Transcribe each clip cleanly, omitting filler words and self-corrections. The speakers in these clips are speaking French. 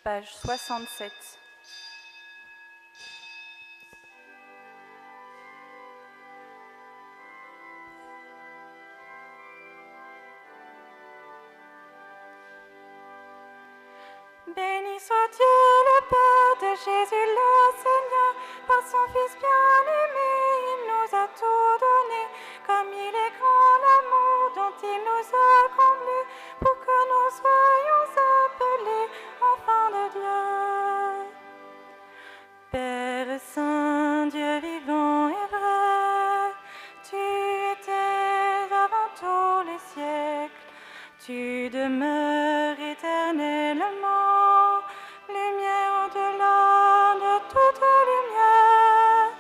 page 67. Béni soit Dieu, le Père de Jésus le Seigneur, par son Fils bien-aimé, il nous a tout donné. Comme il est grand l'amour dont il nous a comblés, pour que nous soyons appelés enfants de Dieu. Père Saint, Dieu vivant et vrai, tu étais avant tous les siècles, tu demeures éternellement, lumière au-delà de toute lumière.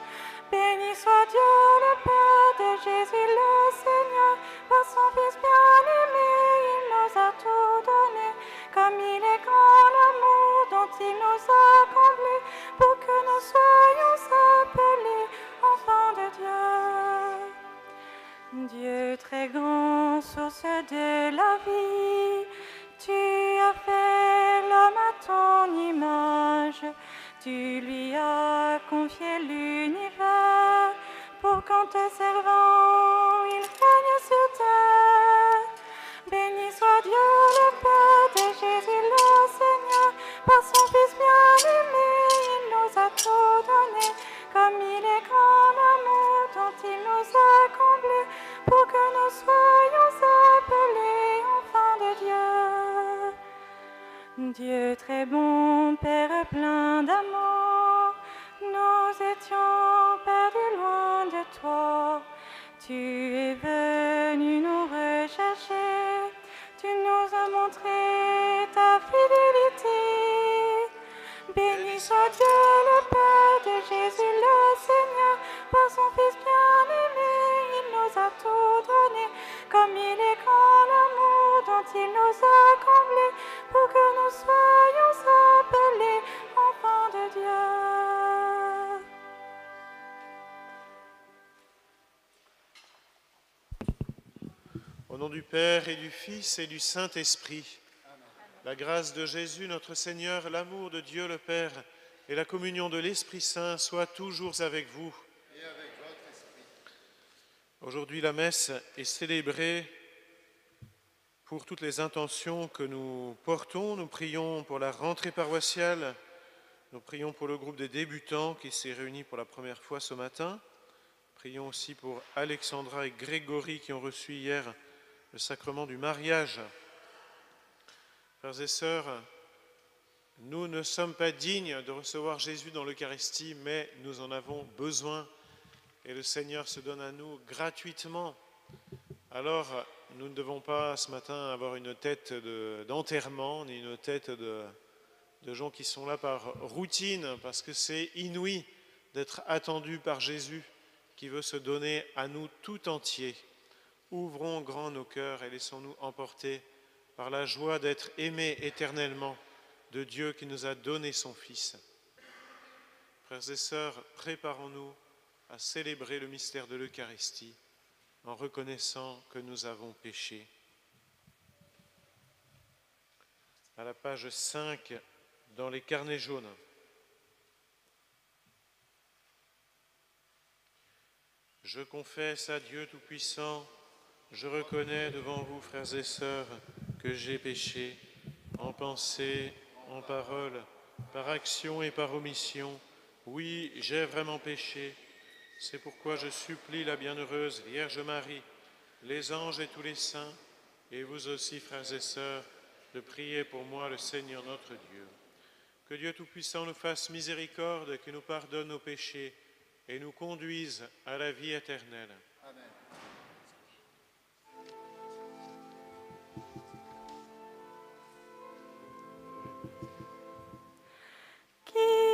Béni soit Dieu, le Père de Jésus le Seigneur, par son Fils bien-aimé, il nous a tout donné. Comme il est grand l'amour dont il nous a comblés, pour que nous soyons appelés enfants de Dieu. Dieu très grand, source de la vie, tu as fait l'homme à ton image, tu lui as confié l'univers, pour qu'en te servant, il règne sur terre. Béni soit Dieu, le Père de Jésus le Seigneur, par son Fils bien-aimé, il nous a tout donné. Comme il est grand l'amour dont il nous a comblés, pour que nous soyons appelés enfants de Dieu. Dieu très bon, Père plein d'amour, nous étions perdus loin de toi. Tu es venu nous rechercher, tu nous as montré ta fidélité. Béni soit Dieu, le Père de Jésus le Seigneur, par son Fils bien-aimé, il nous a tout donné. Comme il est grand l'amour dont il nous a comblés, pour que nous soyons appelés enfants de Dieu. Au nom du Père et du Fils et du Saint-Esprit, la grâce de Jésus notre Seigneur, l'amour de Dieu le Père et la communion de l'Esprit Saint soient toujours avec vous. Et avec votre esprit. Aujourd'hui, la messe est célébrée pour toutes les intentions que nous portons. Nous prions pour la rentrée paroissiale, nous prions pour le groupe des débutants qui s'est réuni pour la première fois ce matin. Prions aussi pour Alexandra et Grégory qui ont reçu hier le sacrement du mariage. Frères et sœurs, nous ne sommes pas dignes de recevoir Jésus dans l'Eucharistie, mais nous en avons besoin et le Seigneur se donne à nous gratuitement. Alors, nous ne devons pas ce matin avoir une tête d'enterrement, ni une tête de gens qui sont là par routine, parce que c'est inouï d'être attendu par Jésus qui veut se donner à nous tout entier. Ouvrons grand nos cœurs et laissons-nous emporter par la joie d'être aimés éternellement de Dieu qui nous a donné son Fils. Frères et sœurs, préparons-nous à célébrer le mystère de l'Eucharistie en reconnaissant que nous avons péché. À la page 5, dans les carnets jaunes. Je confesse à Dieu Tout-Puissant, je reconnais devant vous, frères et sœurs, que j'ai péché, en pensée, en parole, par action et par omission. Oui, j'ai vraiment péché. C'est pourquoi je supplie la bienheureuse Vierge Marie, les anges et tous les saints, et vous aussi, frères et sœurs, de prier pour moi le Seigneur notre Dieu. Que Dieu Tout-Puissant nous fasse miséricorde, qu'il nous pardonne nos péchés et nous conduise à la vie éternelle. Amen. Christ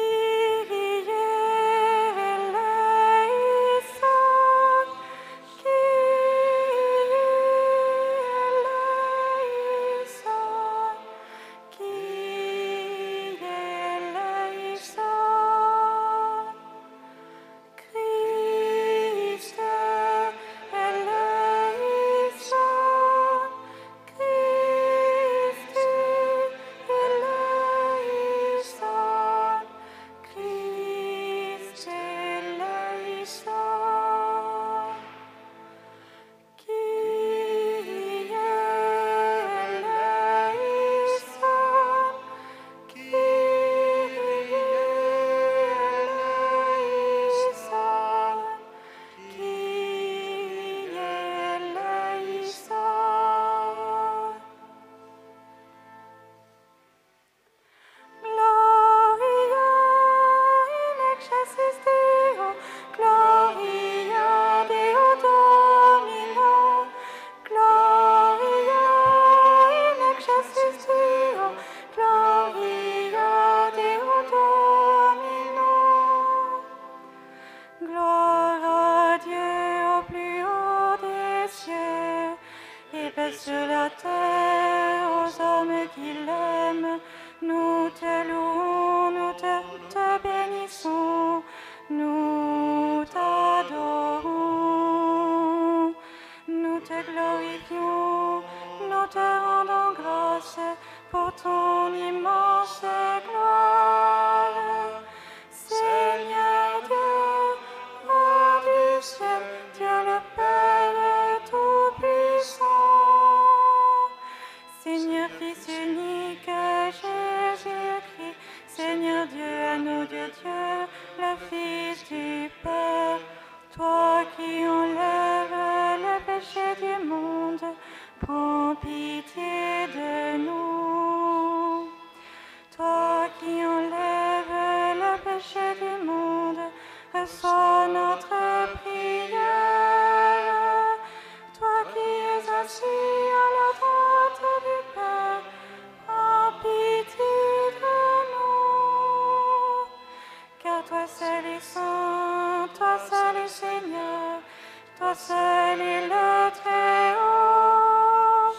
toi seul est le Très-Haut.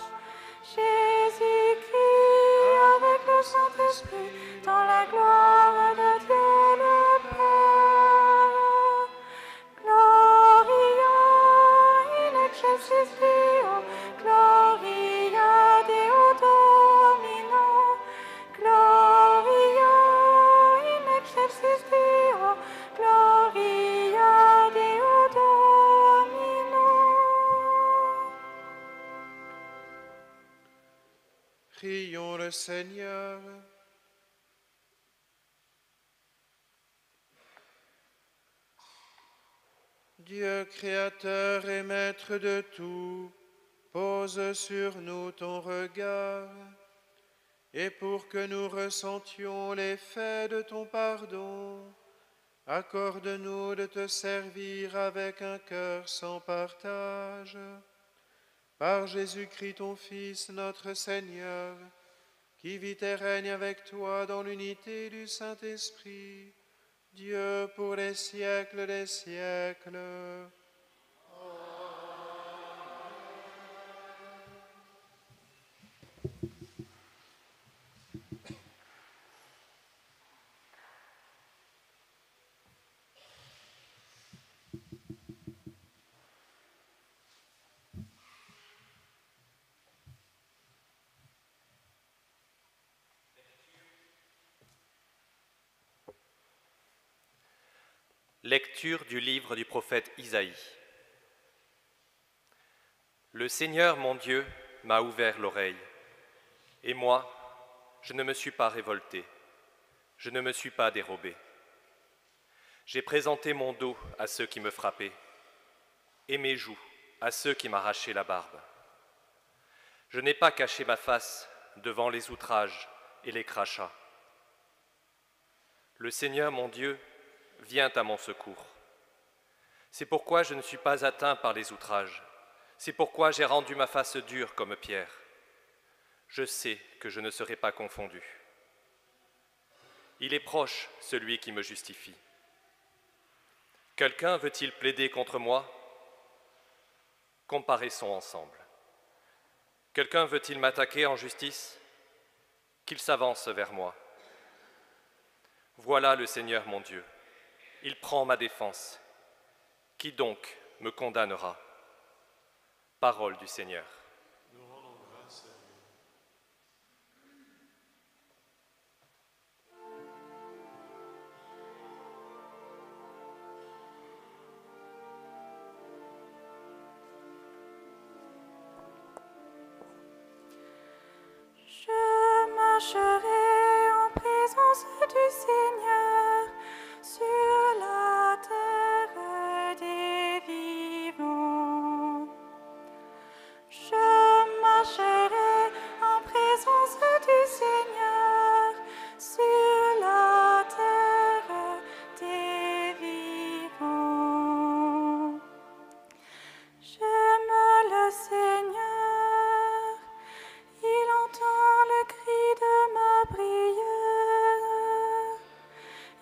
Jésus-Christ avec le Saint-Esprit, dans la gloire de Dieu le Père. Gloria in excelsis Deo, Gloria Deo Domino, Gloria in excelsis Deo, Gloria Deo Domino. Prions le Seigneur. Dieu créateur et maître de tout, pose sur nous ton regard, et pour que nous ressentions l'effet de ton pardon, accorde-nous de te servir avec un cœur sans partage. Par Jésus-Christ ton Fils, notre Seigneur, qui vit et règne avec toi dans l'unité du Saint-Esprit, Dieu pour les siècles des siècles. Lecture du livre du prophète Isaïe. Le Seigneur mon Dieu m'a ouvert l'oreille, et moi, je ne me suis pas révolté, je ne me suis pas dérobé. J'ai présenté mon dos à ceux qui me frappaient, et mes joues à ceux qui m'arrachaient la barbe. Je n'ai pas caché ma face devant les outrages et les crachats. Le Seigneur mon Dieu vient à mon secours. C'est pourquoi je ne suis pas atteint par les outrages. C'est pourquoi j'ai rendu ma face dure comme pierre. Je sais que je ne serai pas confondu. Il est proche, celui qui me justifie. Quelqu'un veut-il plaider contre moi? Comparaissons ensemble. Quelqu'un veut-il m'attaquer en justice? Qu'il s'avance vers moi. Voilà le Seigneur mon Dieu. Il prend ma défense. Qui donc me condamnera? Parole du Seigneur. Nous rendons grâce à Dieu. Je marcherai en présence du Seigneur sur la terre des vivants. Je marcherai en présence du Seigneur sur la terre des vivants. J'aime le Seigneur, il entend le cri de ma prière.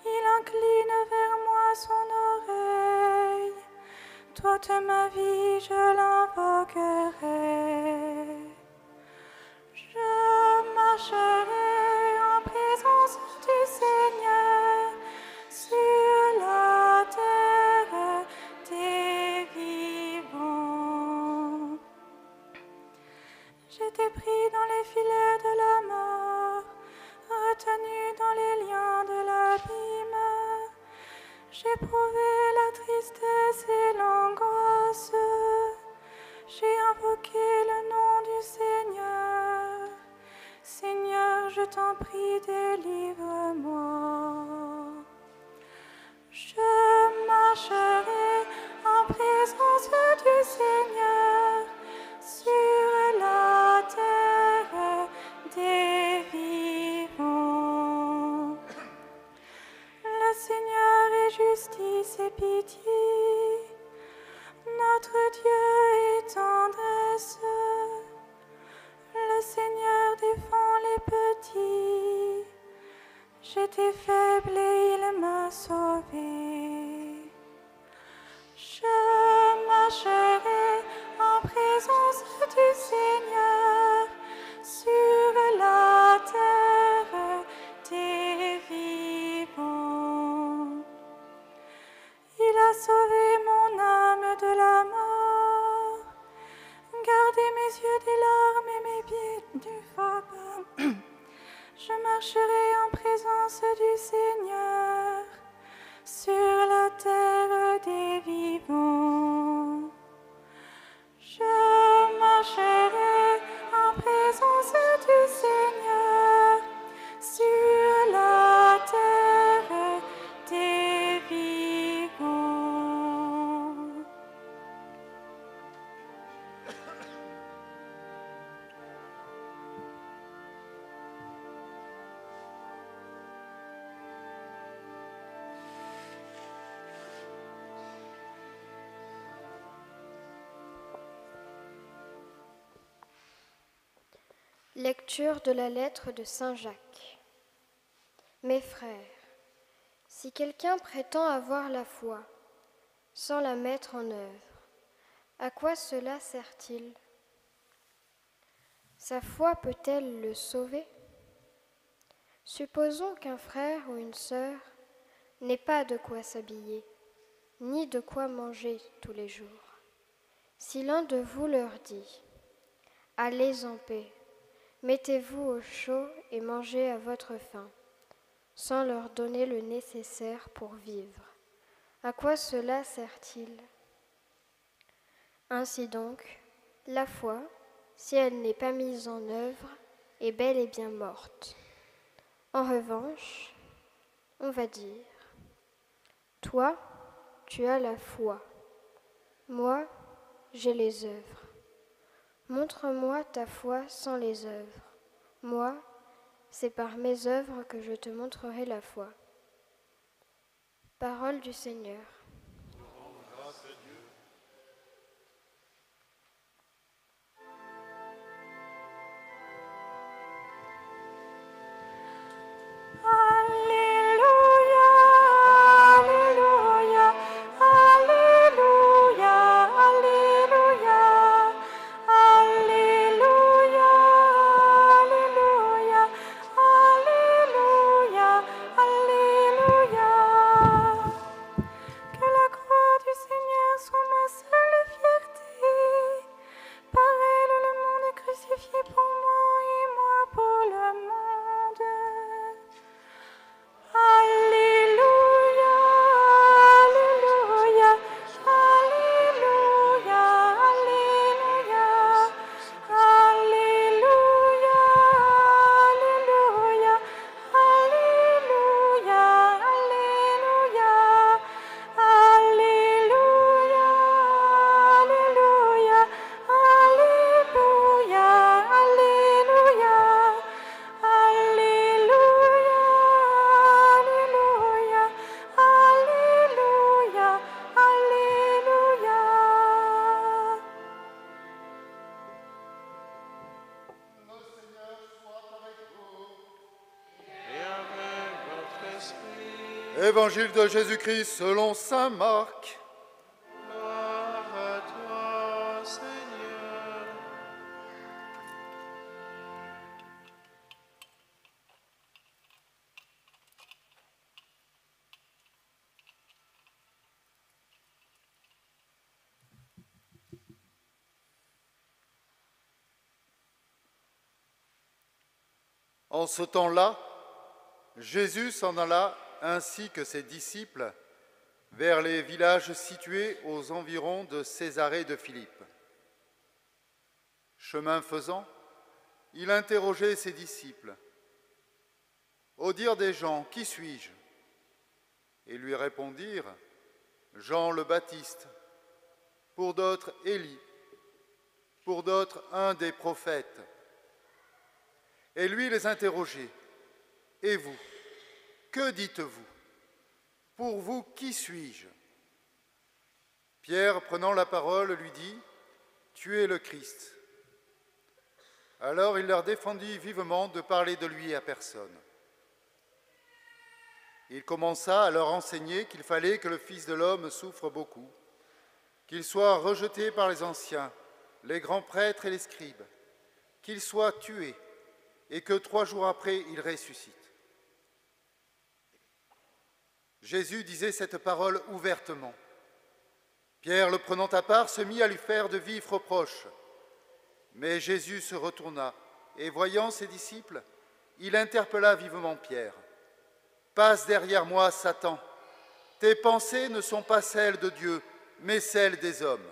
Il incline vers moi son oreille. Toute ma vie, je l'invoquerai. Je marcherai en présence du Seigneur sur la terre des vivants. J'étais pris dans les filets de la mort, retenu dans les liens de l'abîme. J'éprouvais la tristesse et l'angoisse. J'ai invoqué le nom du Seigneur. Seigneur, je t'en prie, délivre-moi. Je marcherai en présence du Seigneur sur la terre des vivants. Le Seigneur est justice et pitié. Notre Dieu est tendresse. Le Seigneur défend les petits. J'étais faible et il m'a sauvé. Je marcherai marcherai en présence du Seigneur sur la terre des vivants. Je marcherai en présence du Seigneur sur la terre des vivants. Lecture de la lettre de Saint Jacques. Mes frères, si quelqu'un prétend avoir la foi sans la mettre en œuvre, à quoi cela sert-il? Sa foi peut-elle le sauver? Supposons qu'un frère ou une sœur n'ait pas de quoi s'habiller, ni de quoi manger tous les jours. Si l'un de vous leur dit « Allez en paix », mettez-vous au chaud et mangez à votre faim, sans leur donner le nécessaire pour vivre. À quoi cela sert-il? Ainsi donc, la foi, si elle n'est pas mise en œuvre, est bel et bien morte. En revanche, on va dire, toi, tu as la foi, moi, j'ai les œuvres. Montre-moi ta foi sans les œuvres. Moi, c'est par mes œuvres que je te montrerai la foi. Parole du Seigneur. Évangile de Jésus-Christ selon saint Marc. Gloire à toi, Seigneur. En ce temps-là, Jésus s'en alla ainsi que ses disciples vers les villages situés aux environs de Césarée de Philippe. Chemin faisant, il interrogeait ses disciples. Au dire des gens, qui suis-je? Et lui répondirent, Jean le Baptiste, pour d'autres Élie, pour d'autres un des prophètes. Et lui les interrogeait, et vous, que dites-vous? Pour vous, qui suis-je? Pierre, prenant la parole, lui dit, tu es le Christ. Alors il leur défendit vivement de parler de lui à personne. Il commença à leur enseigner qu'il fallait que le Fils de l'homme souffre beaucoup, qu'il soit rejeté par les anciens, les grands prêtres et les scribes, qu'il soit tué et que 3 jours après il ressuscite. Jésus disait cette parole ouvertement. Pierre, le prenant à part, se mit à lui faire de vifs reproches. Mais Jésus se retourna et, voyant ses disciples, il interpella vivement Pierre. « Passe derrière moi, Satan. Tes pensées ne sont pas celles de Dieu, mais celles des hommes. »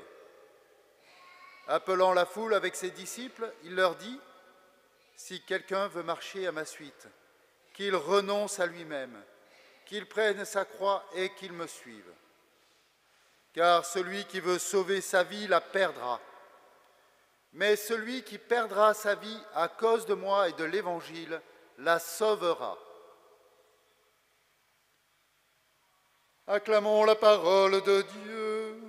Appelant la foule avec ses disciples, il leur dit « Si quelqu'un veut marcher à ma suite, qu'il renonce à lui-même, qu'il prenne sa croix et qu'il me suive. Car celui qui veut sauver sa vie la perdra. Mais celui qui perdra sa vie à cause de moi et de l'Évangile la sauvera. » Acclamons la parole de Dieu.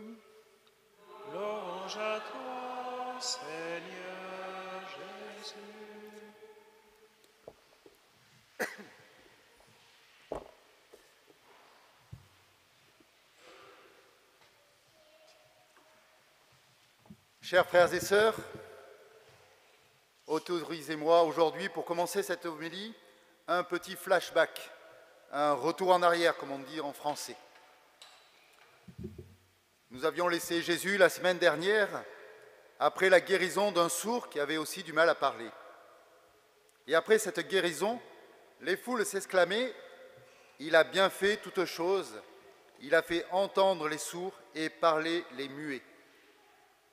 Louange à toi, Seigneur Jésus. Chers frères et sœurs, autorisez-moi aujourd'hui, pour commencer cette homélie, un petit flashback, un retour en arrière, comme on dit en français. Nous avions laissé Jésus la semaine dernière, après la guérison d'un sourd qui avait aussi du mal à parler. Et après cette guérison, les foules s'exclamaient « Il a bien fait toutes choses, il a fait entendre les sourds et parler les muets ».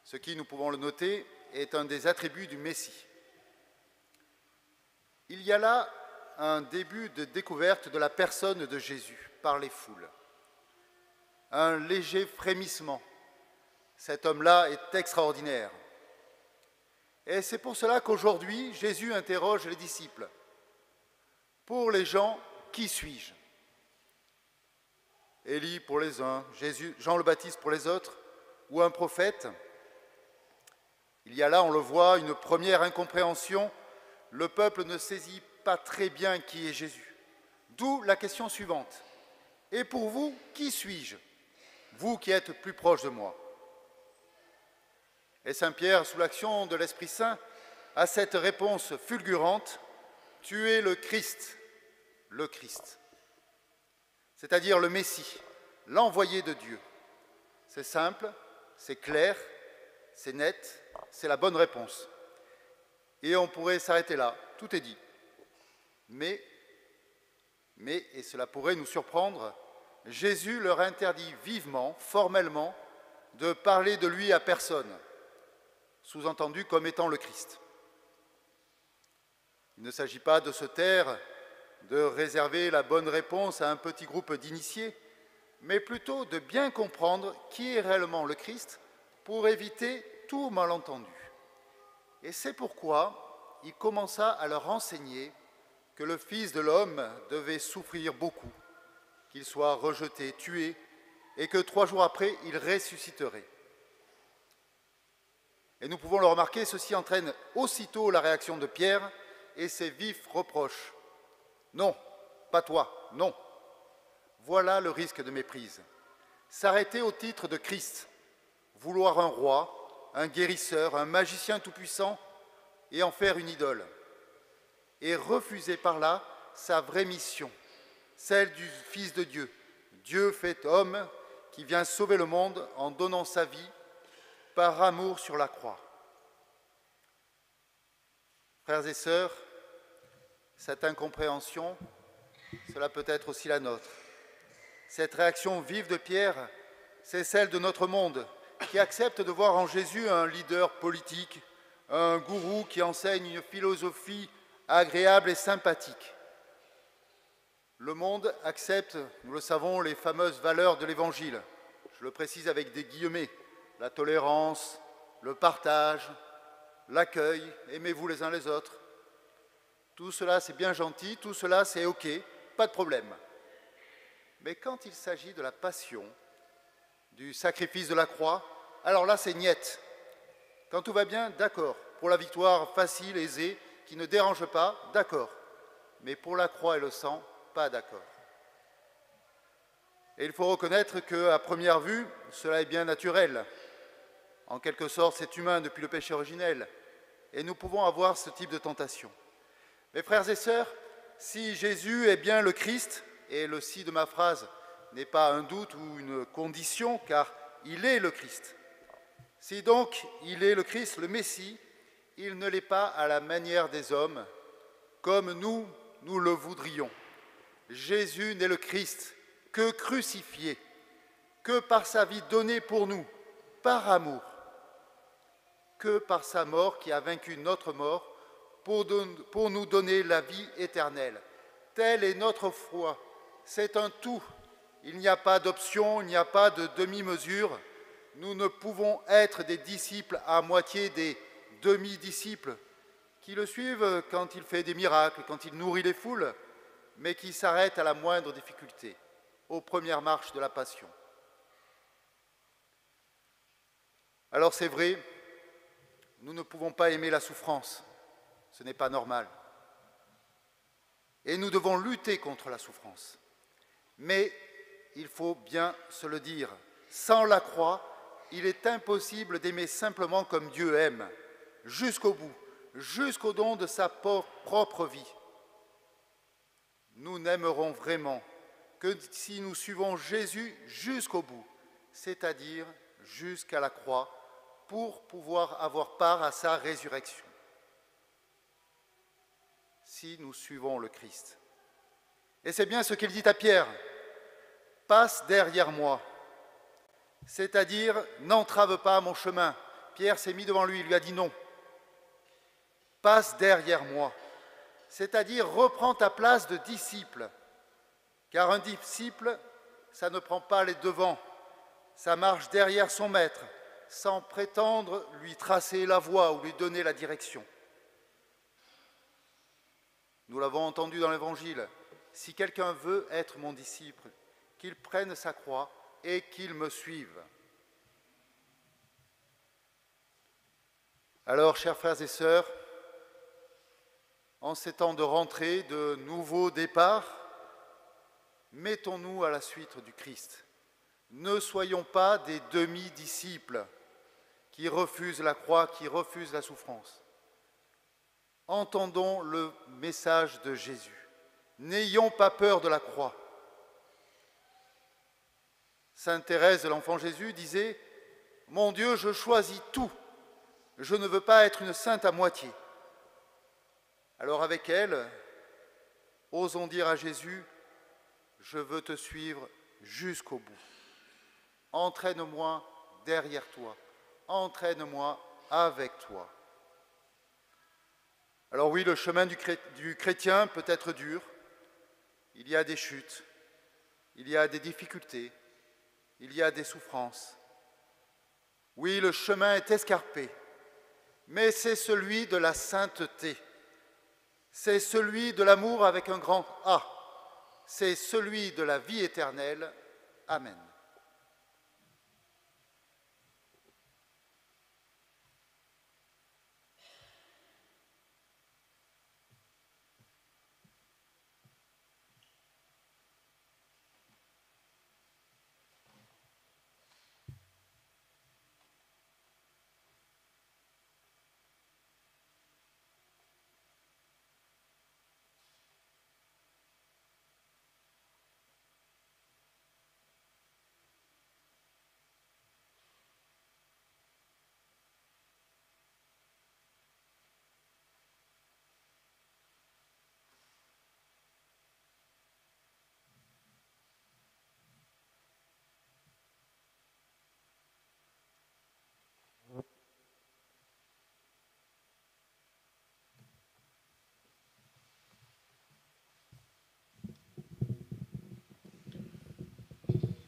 Ce qui, nous pouvons le noter, est un des attributs du Messie. Il y a là un début de découverte de la personne de Jésus par les foules. Un léger frémissement. Cet homme-là est extraordinaire. Et c'est pour cela qu'aujourd'hui, Jésus interroge les disciples. Pour les gens, qui suis-je? Élie pour les uns, Jean le Baptiste pour les autres, ou un prophète? Il y a là, on le voit, une première incompréhension. Le peuple ne saisit pas très bien qui est Jésus. D'où la question suivante. Et pour vous, qui suis-je? Vous qui êtes plus proche de moi. Et Saint Pierre, sous l'action de l'Esprit Saint, a cette réponse fulgurante. Tu es le Christ, c'est-à-dire le Messie, l'envoyé de Dieu. C'est simple, c'est clair, c'est net, c'est la bonne réponse. Et on pourrait s'arrêter là, tout est dit. Mais, et cela pourrait nous surprendre, Jésus leur interdit vivement, formellement, de parler de lui à personne, sous-entendu comme étant le Christ. Il ne s'agit pas de se taire, de réserver la bonne réponse à un petit groupe d'initiés, mais plutôt de bien comprendre qui est réellement le Christ pour éviter tout malentendu. Et c'est pourquoi il commença à leur enseigner que le Fils de l'homme devait souffrir beaucoup, qu'il soit rejeté, tué, et que 3 jours après, il ressusciterait. Et nous pouvons le remarquer, ceci entraîne aussitôt la réaction de Pierre et ses vifs reproches. Non, pas toi, non. Voilà le risque de méprise. S'arrêter au titre de Christ, vouloir un roi, un guérisseur, un magicien tout-puissant et en faire une idole. Et refuser par là sa vraie mission, celle du Fils de Dieu, Dieu fait homme qui vient sauver le monde en donnant sa vie par amour sur la croix. Frères et sœurs, cette incompréhension, cela peut être aussi la nôtre. Cette réaction vive de Pierre, c'est celle de notre monde qui accepte de voir en Jésus un leader politique, un gourou qui enseigne une philosophie agréable et sympathique. Le monde accepte, nous le savons, les fameuses valeurs de l'Évangile. Je le précise avec des guillemets, la tolérance, le partage, l'accueil, aimez-vous les uns les autres. Tout cela, c'est bien gentil, tout cela, c'est OK, pas de problème. Mais quand il s'agit de la passion, du sacrifice de la croix, alors là, c'est niet. Quand tout va bien, d'accord. Pour la victoire facile, aisée, qui ne dérange pas, d'accord. Mais pour la croix et le sang, pas d'accord. Et il faut reconnaître qu'à première vue, cela est bien naturel. En quelque sorte, c'est humain depuis le péché originel. Et nous pouvons avoir ce type de tentation. Mes frères et sœurs, si Jésus est bien le Christ, et le si de ma phrase n'est pas un doute ou une condition, car il est le Christ. Si donc il est le Christ, le Messie, il ne l'est pas à la manière des hommes, comme nous le voudrions. Jésus n'est le Christ que crucifié, que par sa vie donnée pour nous, par amour, que par sa mort qui a vaincu notre mort pour nous donner la vie éternelle. Telle est notre foi, c'est un tout. Il n'y a pas d'option, il n'y a pas de demi-mesure. Nous ne pouvons être des disciples à moitié, des demi-disciples qui le suivent quand il fait des miracles, quand il nourrit les foules, mais qui s'arrêtent à la moindre difficulté, aux premières marches de la Passion. Alors c'est vrai, nous ne pouvons pas aimer la souffrance, ce n'est pas normal. Et nous devons lutter contre la souffrance. Mais il faut bien se le dire, sans la croix, il est impossible d'aimer simplement comme Dieu aime, jusqu'au bout, jusqu'au don de sa propre vie. Nous n'aimerons vraiment que si nous suivons Jésus jusqu'au bout, c'est-à-dire jusqu'à la croix, pour pouvoir avoir part à sa résurrection. Si nous suivons le Christ. Et c'est bien ce qu'il dit à Pierre, « Passe derrière moi », c'est-à-dire « N'entrave pas mon chemin ». Pierre s'est mis devant lui, il lui a dit non. « Passe derrière moi », c'est-à-dire « Reprends ta place de disciple », car un disciple, ça ne prend pas les devants, ça marche derrière son maître, sans prétendre lui tracer la voie ou lui donner la direction. Nous l'avons entendu dans l'Évangile, si quelqu'un veut être mon disciple, qu'il prenne sa croix et qu'il me suive. Alors, chers frères et sœurs, en ces temps de rentrée, de nouveaux départs, mettons-nous à la suite du Christ. Ne soyons pas des demi-disciples qui refusent la croix, qui refusent la souffrance. Entendons le message de Jésus. N'ayons pas peur de la croix. Sainte Thérèse de l'Enfant Jésus disait « Mon Dieu, je choisis tout. Je ne veux pas être une sainte à moitié. » Alors avec elle, osons dire à Jésus « Je veux te suivre jusqu'au bout. Entraîne-moi derrière toi. Entraîne-moi avec toi. » Alors oui, le chemin du chrétien peut être dur. Il y a des chutes, il y a des difficultés, il y a des souffrances. Oui, le chemin est escarpé, mais c'est celui de la sainteté. C'est celui de l'amour avec un grand A. C'est celui de la vie éternelle. Amen.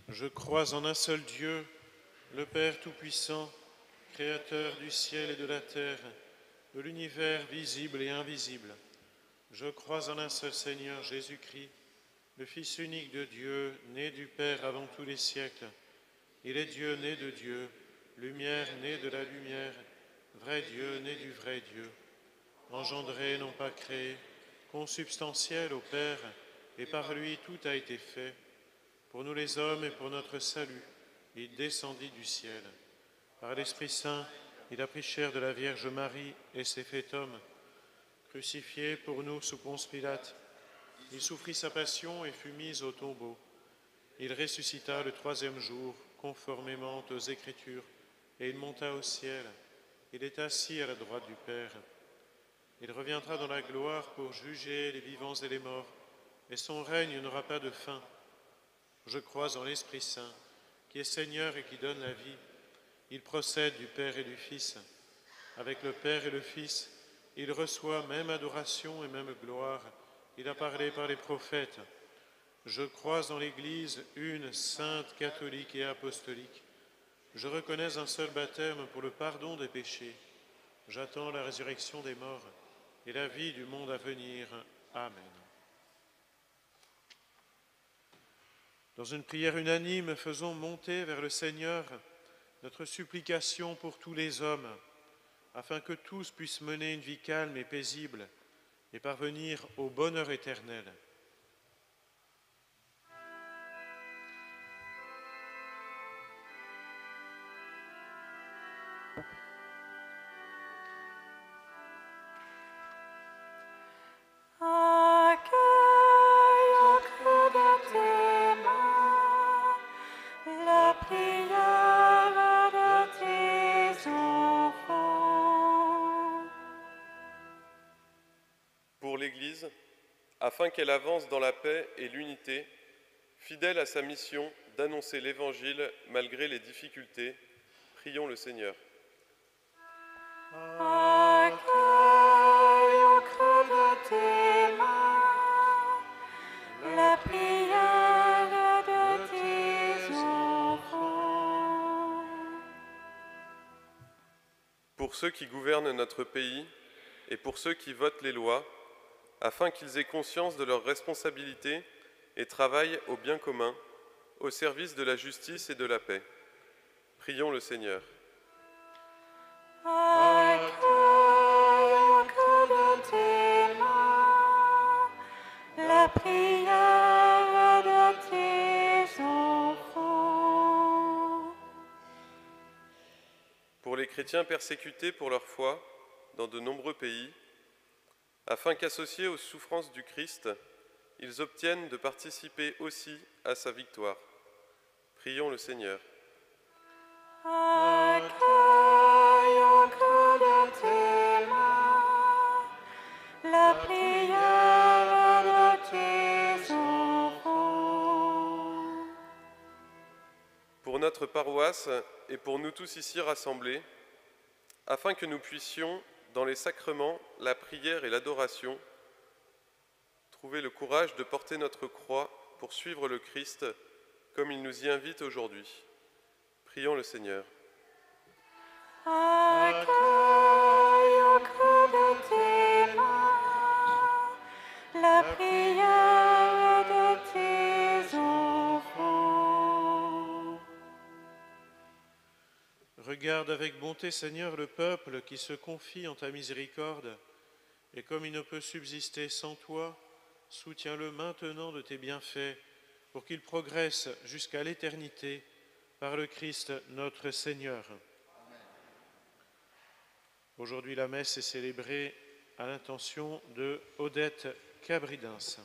Je crois en un seul Dieu, le Père Tout-Puissant, Créateur du ciel et de la terre, de l'univers visible et invisible. Je crois en un seul Seigneur Jésus-Christ, le Fils unique de Dieu, né du Père avant tous les siècles. Il est Dieu né de Dieu, lumière née de la lumière, vrai Dieu né du vrai Dieu, engendré, non pas créé, consubstantiel au Père, et par lui tout a été fait. Pour nous les hommes et pour notre salut, il descendit du ciel. Par l'Esprit Saint, il a pris chair de la Vierge Marie et s'est fait homme. Crucifié pour nous sous Ponce Pilate, il souffrit sa passion et fut mis au tombeau. Il ressuscita le troisième jour, conformément aux Écritures, et il monta au ciel. Il est assis à la droite du Père. Il reviendra dans la gloire pour juger les vivants et les morts, et son règne n'aura pas de fin. Je crois en l'Esprit Saint, qui est Seigneur et qui donne la vie. Il procède du Père et du Fils. Avec le Père et le Fils, il reçoit même adoration et même gloire. Il a parlé par les prophètes. Je crois en l'Église, une sainte, catholique et apostolique. Je reconnais un seul baptême pour le pardon des péchés. J'attends la résurrection des morts et la vie du monde à venir. Amen. Dans une prière unanime, faisons monter vers le Seigneur notre supplication pour tous les hommes, afin que tous puissent mener une vie calme et paisible et parvenir au bonheur éternel. Afin qu'elle avance dans la paix et l'unité, fidèle à sa mission d'annoncer l'Évangile malgré les difficultés, prions le Seigneur. Accueille au creux de tes mains la prière de tes enfants. Pour ceux qui gouvernent notre pays et pour ceux qui votent les lois, afin qu'ils aient conscience de leurs responsabilités et travaillent au bien commun, au service de la justice et de la paix. Prions le Seigneur. Accueille au creux de tes mains la prière de tes enfants. Pour les chrétiens persécutés pour leur foi dans de nombreux pays, afin qu'associés aux souffrances du Christ, ils obtiennent de participer aussi à sa victoire. Prions le Seigneur. Accueille au creux de tes mains la prière de tes enfants. Pour notre paroisse et pour nous tous ici rassemblés, afin que nous puissions, dans les sacrements, la prière et l'adoration, trouver le courage de porter notre croix pour suivre le Christ comme il nous y invite aujourd'hui. Prions le Seigneur. Accueille au creux de tes mains la prière de tes enfants. Regarde avec bonté, Seigneur, le peuple qui se confie en ta miséricorde, et comme il ne peut subsister sans toi, soutiens-le maintenant de tes bienfaits, pour qu'il progresse jusqu'à l'éternité, par le Christ notre Seigneur. Amen. Aujourd'hui, la messe est célébrée à l'intention de Odette Cabridens.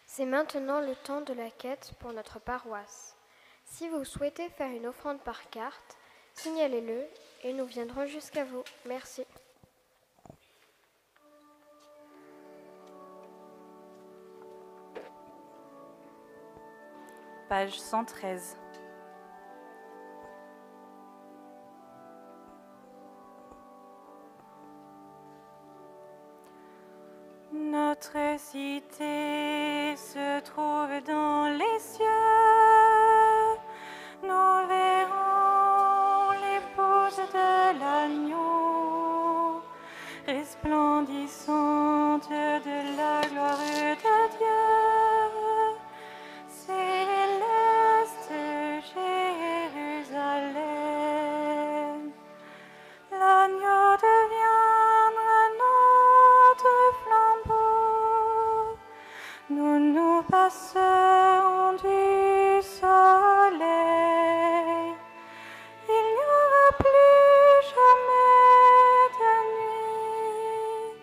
C'est maintenant le temps de la quête pour notre paroisse. Si vous souhaitez faire une offrande par carte, signalez-le et nous viendrons jusqu'à vous. Merci. Page 113. Notre cité se trouve dans les cieux. Nous verrons l'épouse de l'agneau, resplendissante de la gloire de Dieu. Céleste Jérusalem, l'agneau deviendra notre flambeau. Nous nous passerons du soleil. Il n'y aura plus jamais de nuit.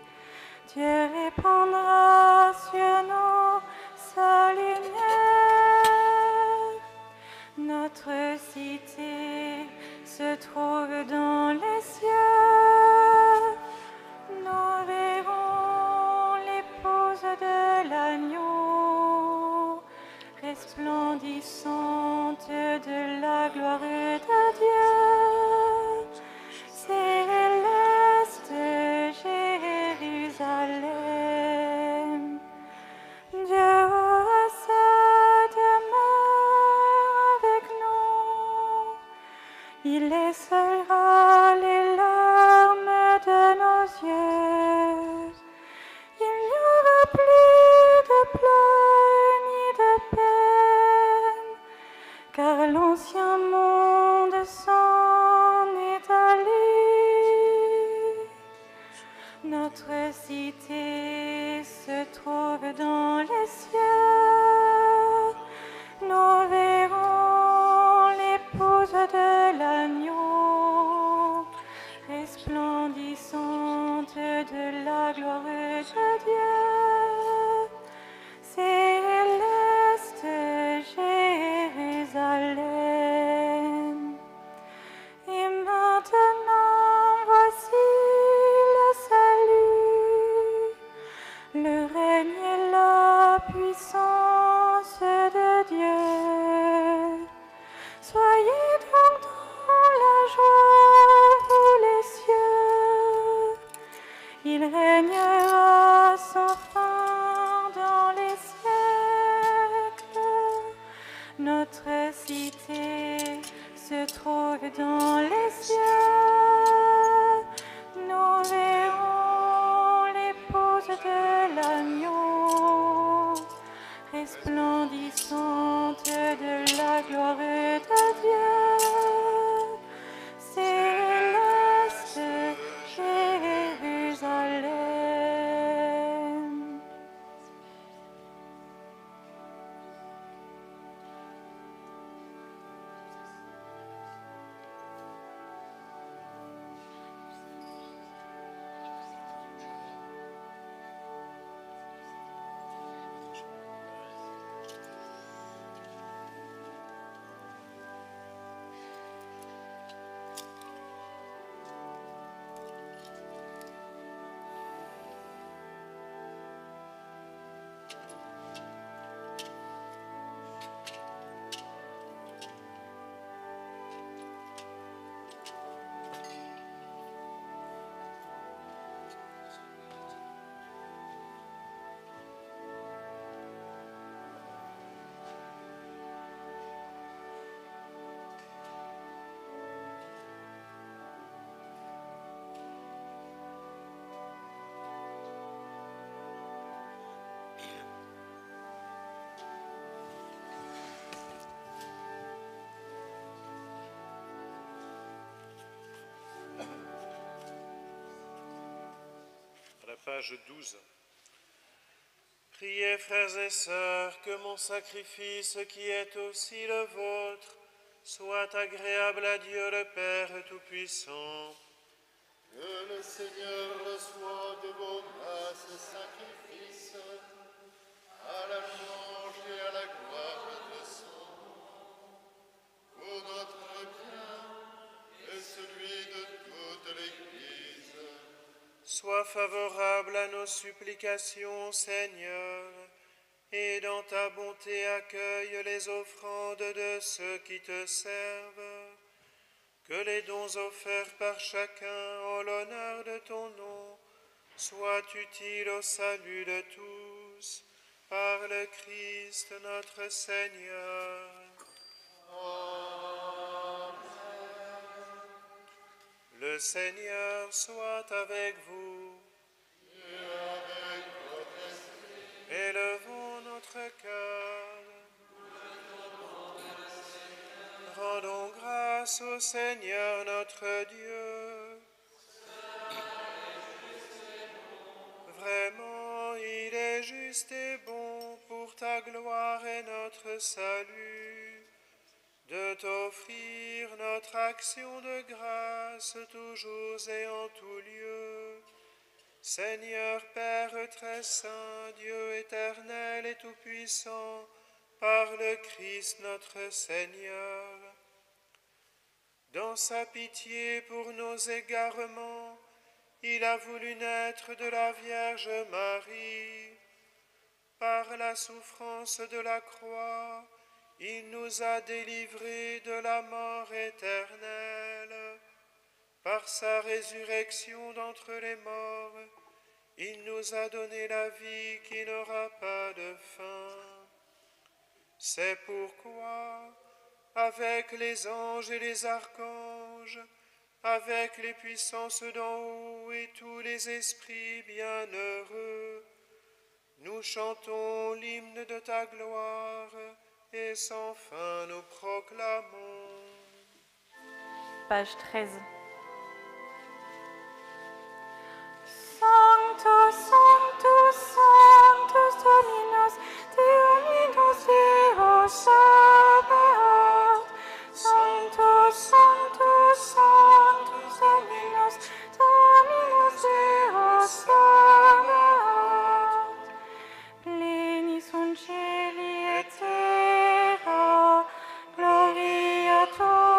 Il régnera sans fin dans les siècles. Notre cité se trouve dans les cieux. Nous verrons l'épouse de l'agneau, resplendissante de la gloire de Dieu. Céleste Jérusalem. Page 12. Priez, frères et sœurs, que mon sacrifice, qui est aussi le vôtre, soit agréable à Dieu le Père Tout-Puissant. Que le Seigneur reçoive de vos mains ce sacrifice, à la louange et à la gloire de son nom, pour notre bien et celui de toute l'Église. Sois favorable à nos supplications, Seigneur, et dans ta bonté accueille les offrandes de ceux qui te servent. Que les dons offerts par chacun en l'honneur de ton nom soient utiles au salut de tous, par le Christ notre Seigneur. Le Seigneur soit avec vous. Et avec votre esprit. Élevons notre cœur. Rendons grâce au Seigneur notre Dieu. Vraiment, il est juste et bon pour ta gloire et notre salut, de t'offrir notre action de grâce toujours et en tout lieu. Seigneur Père très saint, Dieu éternel et tout-puissant, par le Christ notre Seigneur. Dans sa pitié pour nos égarements, il a voulu naître de la Vierge Marie. Par la souffrance de la croix, il nous a délivrés de la mort éternelle. Par sa résurrection d'entre les morts, il nous a donné la vie qui n'aura pas de fin. C'est pourquoi, avec les anges et les archanges, avec les puissances d'en haut et tous les esprits bienheureux, nous chantons l'hymne de ta gloire et sans fin nous proclamons. Page 13. Sanctus, Sanctus, Sanctus Dominus, Dominus Deus Sabaoth. Sanctus, Sanctus, Sanctus Dominus, Dominus Deus Sabaoth. Pleni sunt cieli et terra, gloria tua.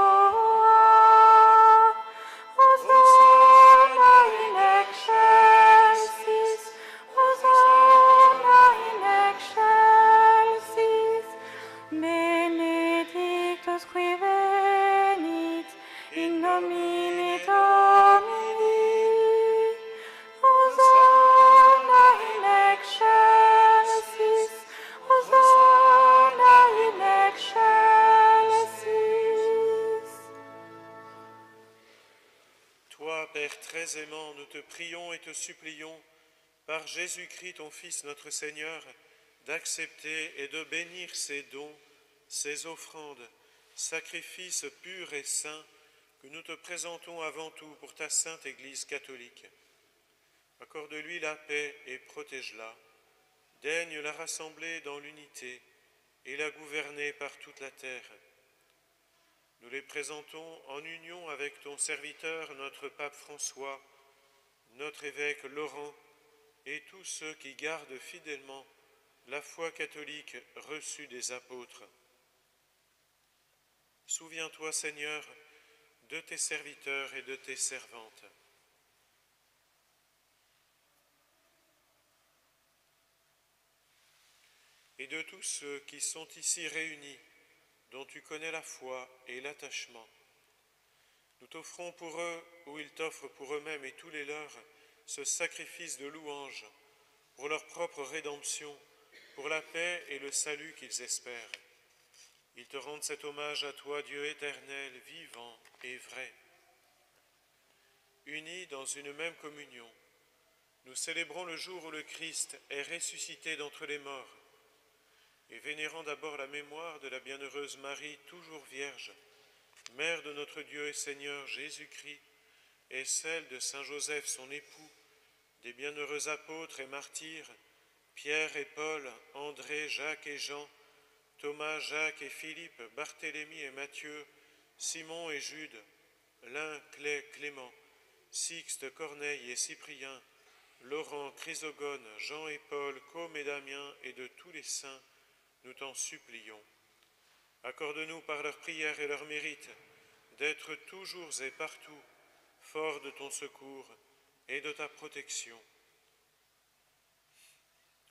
Père très aimant, nous te prions et te supplions, par Jésus-Christ, ton Fils, notre Seigneur, d'accepter et de bénir ces dons, ces offrandes, sacrifices purs et saints que nous te présentons avant tout pour ta sainte Église catholique. Accorde-lui la paix et protège-la. Daigne la rassembler dans l'unité et la gouverner par toute la terre. Nous les présentons en union avec ton serviteur, notre pape François, notre évêque Laurent et tous ceux qui gardent fidèlement la foi catholique reçue des apôtres. Souviens-toi, Seigneur, de tes serviteurs et de tes servantes. Et de tous ceux qui sont ici réunis, dont tu connais la foi et l'attachement. Nous t'offrons pour eux, ou ils t'offrent pour eux-mêmes et tous les leurs, ce sacrifice de louange, pour leur propre rédemption, pour la paix et le salut qu'ils espèrent. Ils te rendent cet hommage à toi, Dieu éternel, vivant et vrai. Unis dans une même communion, nous célébrons le jour où le Christ est ressuscité d'entre les morts, et vénérant d'abord la mémoire de la bienheureuse Marie, toujours vierge, Mère de notre Dieu et Seigneur Jésus-Christ, et celle de Saint Joseph, son époux, des bienheureux apôtres et martyrs, Pierre et Paul, André, Jacques et Jean, Thomas, Jacques et Philippe, Barthélemy et Matthieu, Simon et Jude, Lin, Clé, Clément, Sixte, Corneille et Cyprien, Laurent, Chrysogone, Jean et Paul, Côme et Damien et de tous les saints, nous t'en supplions. Accorde-nous par leur prière et leur mérite d'être toujours et partout forts de ton secours et de ta protection.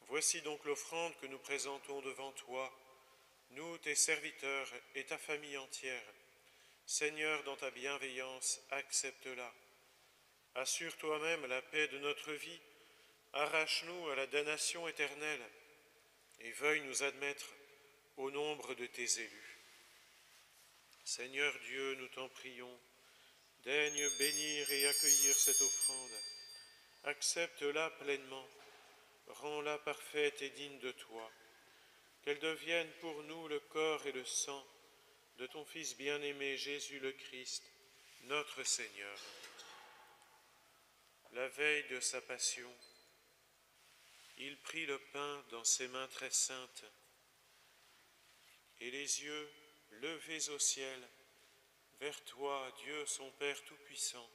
Voici donc l'offrande que nous présentons devant toi, nous, tes serviteurs et ta famille entière. Seigneur, dans ta bienveillance, accepte-la. Assure toi-même la paix de notre vie, arrache-nous à la damnation éternelle et veuille nous admettre au nombre de tes élus. Seigneur Dieu, nous t'en prions, daigne bénir et accueillir cette offrande. Accepte-la pleinement, rends-la parfaite et digne de toi, qu'elle devienne pour nous le corps et le sang de ton Fils bien-aimé Jésus le Christ, notre Seigneur. La veille de sa passion, il prit le pain dans ses mains très saintes, et les yeux levés au ciel, vers toi, Dieu son Père Tout-Puissant,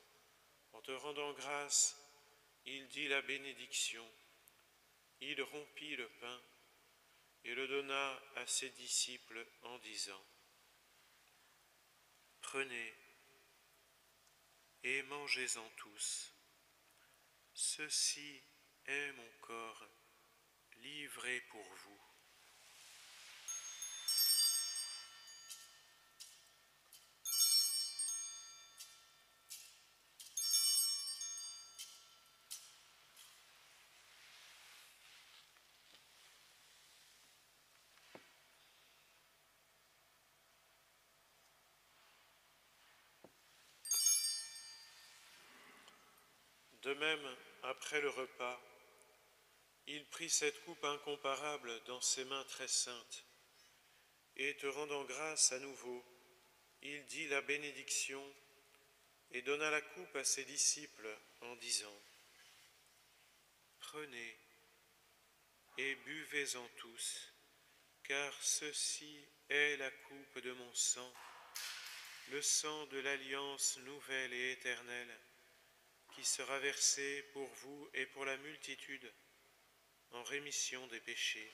en te rendant grâce, il dit la bénédiction. Il rompit le pain et le donna à ses disciples en disant : Prenez et mangez-en tous. Ceci est mon corps livré pour vous. De même, après le repas, il prit cette coupe incomparable dans ses mains très saintes, et te rendant grâce à nouveau, il dit la bénédiction et donna la coupe à ses disciples en disant : Prenez et buvez-en tous, car ceci est la coupe de mon sang, le sang de l'alliance nouvelle et éternelle, qui sera versé pour vous et pour la multitude en rémission des péchés.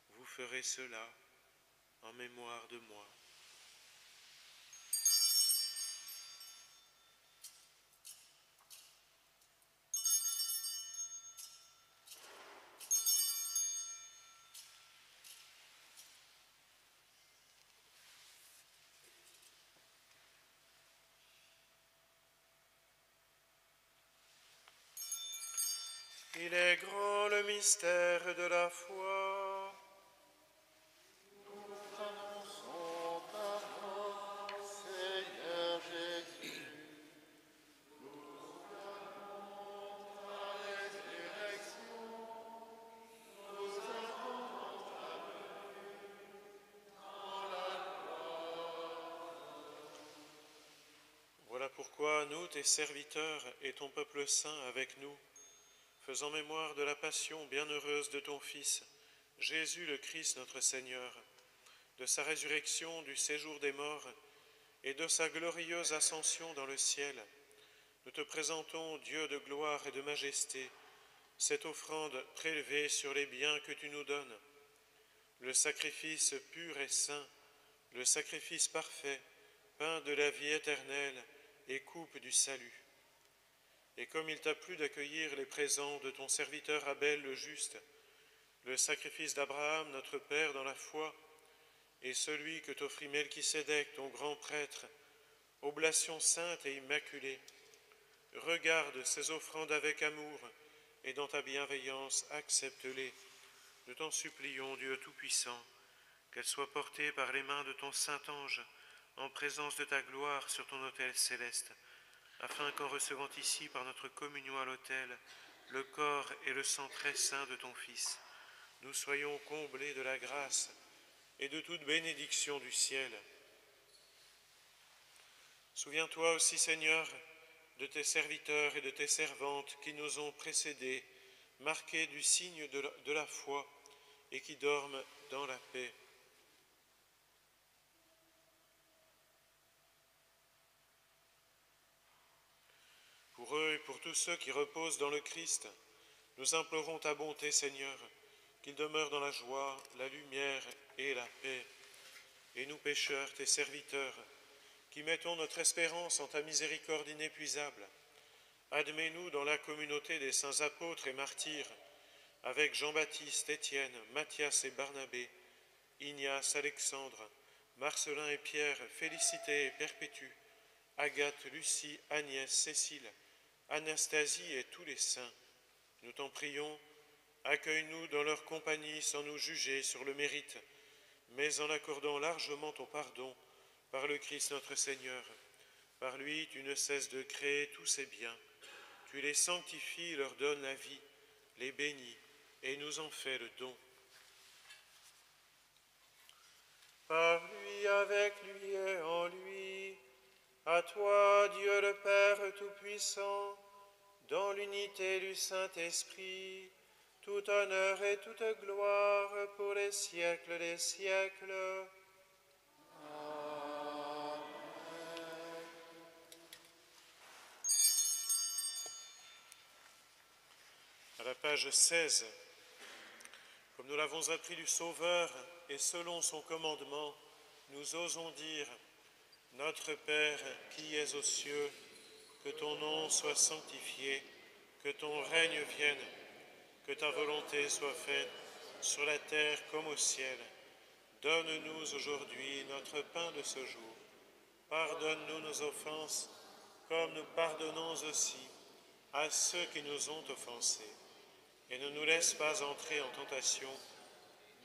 Vous ferez cela en mémoire de moi. Il est grand le mystère de la foi. Nous annonçons ta mort, Seigneur Jésus. Nous pourquoi nous, tes serviteurs et ton peuple saint avec nous, faisant mémoire de la passion bienheureuse de ton Fils, Jésus le Christ notre Seigneur, de sa résurrection du séjour des morts et de sa glorieuse ascension dans le ciel, nous te présentons, Dieu de gloire et de majesté, cette offrande prélevée sur les biens que tu nous donnes, le sacrifice pur et saint, le sacrifice parfait, pain de la vie éternelle et coupe du salut. Et comme il t'a plu d'accueillir les présents de ton serviteur Abel le juste, le sacrifice d'Abraham, notre Père dans la foi, et celui que t'offrit Melchisédek, ton grand prêtre, oblation sainte et immaculée, regarde ces offrandes avec amour, et dans ta bienveillance, accepte-les. Nous t'en supplions, Dieu Tout-Puissant, qu'elles soient portées par les mains de ton Saint-Ange, en présence de ta gloire sur ton autel céleste, afin qu'en recevant ici par notre communion à l'autel le corps et le sang très saint de ton Fils, nous soyons comblés de la grâce et de toute bénédiction du ciel. Souviens-toi aussi, Seigneur, de tes serviteurs et de tes servantes qui nous ont précédés, marqués du signe de la foi et qui dorment dans la paix. Pour eux et pour tous ceux qui reposent dans le Christ, nous implorons ta bonté, Seigneur, qu'ils demeurent dans la joie, la lumière et la paix. Et nous, pécheurs, tes serviteurs, qui mettons notre espérance en ta miséricorde inépuisable, admets-nous dans la communauté des saints apôtres et martyrs, avec Jean-Baptiste, Étienne, Matthias et Barnabé, Ignace, Alexandre, Marcelin et Pierre, Félicité et Perpétue, Agathe, Lucie, Agnès, Cécile, Anastasie et tous les saints. Nous t'en prions, accueille-nous dans leur compagnie sans nous juger sur le mérite, mais en accordant largement ton pardon par le Christ notre Seigneur. Par lui, tu ne cesses de créer tous ces biens. Tu les sanctifies, leur donnes la vie, les bénis et nous en fais le don. Par lui, avec lui et en lui, à toi, Dieu le Père Tout-Puissant, dans l'unité du Saint-Esprit, tout honneur et toute gloire pour les siècles des siècles. Amen. À la page 16, comme nous l'avons appris du Sauveur et selon son commandement, nous osons dire: Notre Père qui es aux cieux, que ton nom soit sanctifié, que ton règne vienne, que ta volonté soit faite sur la terre comme au ciel. Donne-nous aujourd'hui notre pain de ce jour. Pardonne-nous nos offenses, comme nous pardonnons aussi à ceux qui nous ont offensés. Et ne nous laisse pas entrer en tentation,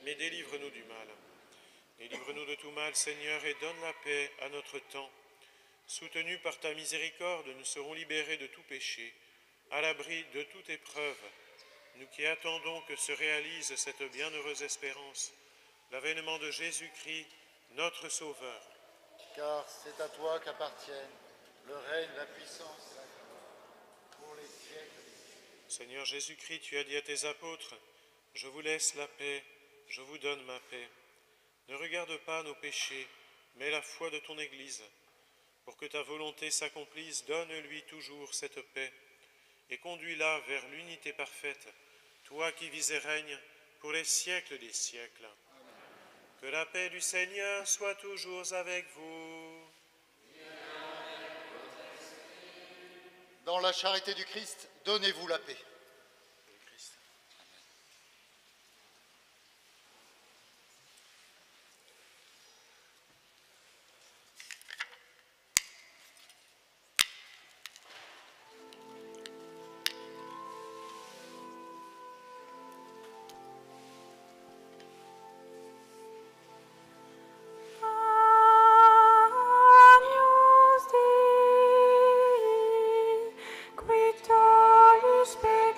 mais délivre-nous du mal. Délivre-nous de tout mal, Seigneur, et donne la paix à notre temps. Soutenus par ta miséricorde, nous serons libérés de tout péché, à l'abri de toute épreuve, nous qui attendons que se réalise cette bienheureuse espérance, l'avènement de Jésus-Christ, notre Sauveur. Car c'est à toi qu'appartiennent le règne, la puissance et la gloire pour les siècles. Seigneur Jésus-Christ, tu as dit à tes apôtres: Je vous laisse la paix, je vous donne ma paix. Ne regarde pas nos péchés, mais la foi de ton Église. Pour que ta volonté s'accomplisse, donne-lui toujours cette paix et conduis-la vers l'unité parfaite, toi qui vis et règnes pour les siècles des siècles. Amen. Que la paix du Seigneur soit toujours avec vous. Dans la charité du Christ, donnez-vous la paix. Agnus Dei, qui tollis peccatorem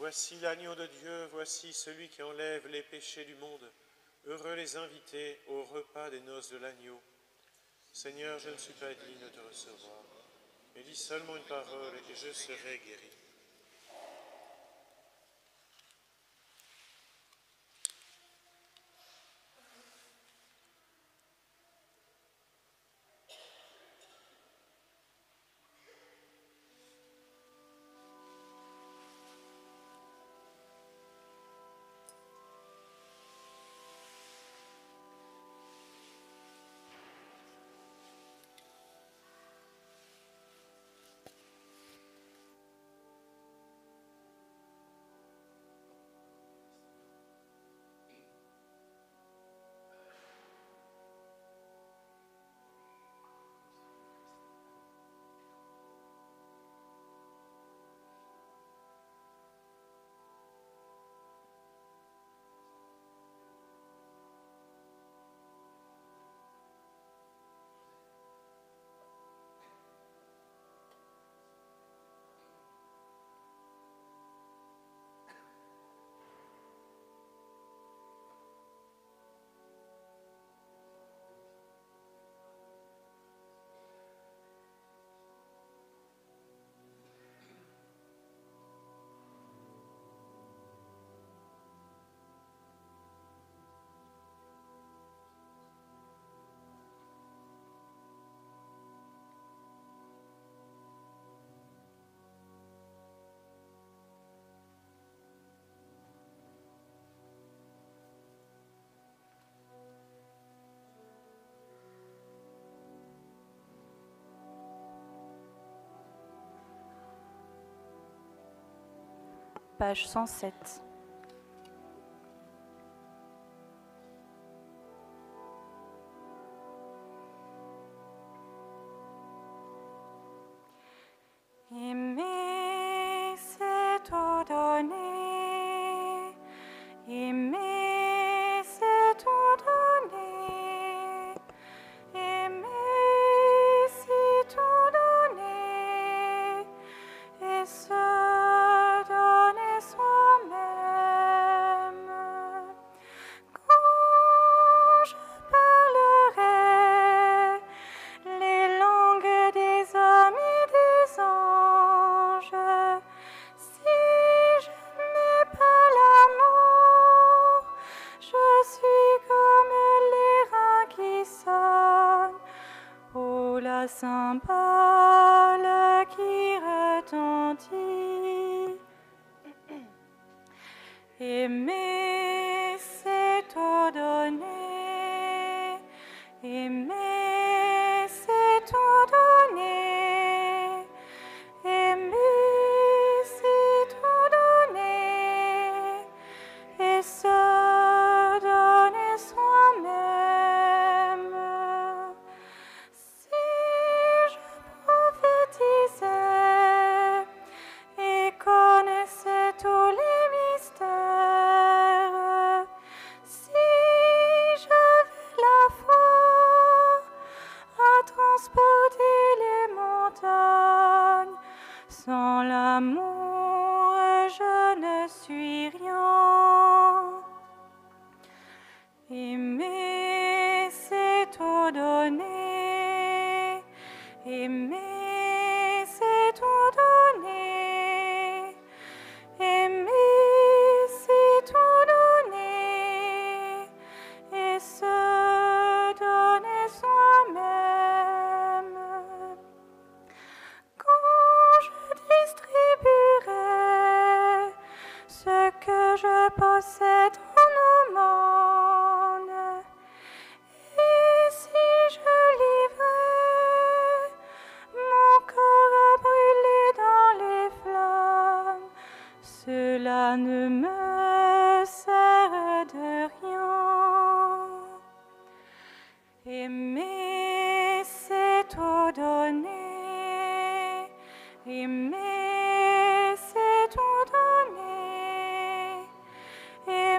Voici l'agneau de Dieu, voici celui qui enlève les péchés du monde. Heureux les invités au repas des noces de l'agneau. Seigneur, je ne suis pas digne de te recevoir, mais dis seulement une parole et je serai guéri. Page 107. Aimer, c'est tout donner. Aimer, c'est tout donner. Aimer, c'est tout donner. Et se donner soi-même. Quand je parlerai les langues des hommes et des anges, si je n'ai pas l'amour, je suis comme l'airain qui sonne ou la cymbale qui retentit. Aimer, c'est tout donner. Aimer, c'est tout donner. Aimer, c'est tout donner. Et se donner soi-même. Si je prophétisais et connaissais tous les mystères, si j'avais la foi à transporter les montagnes, sans l'amour je ne suis rien. Aimer, c'est tout donner. Aimer, c'est tout donner. Aimer, c'est tout donner. Et se donner soi-même. Quand je distribuerai ce que je possède en aumône, et si je livrais mon corps à brûler dans les flammes, cela ne me sert de rien. Aimer, c'est tout donner. Aimer, c'est tout donner. Aimer,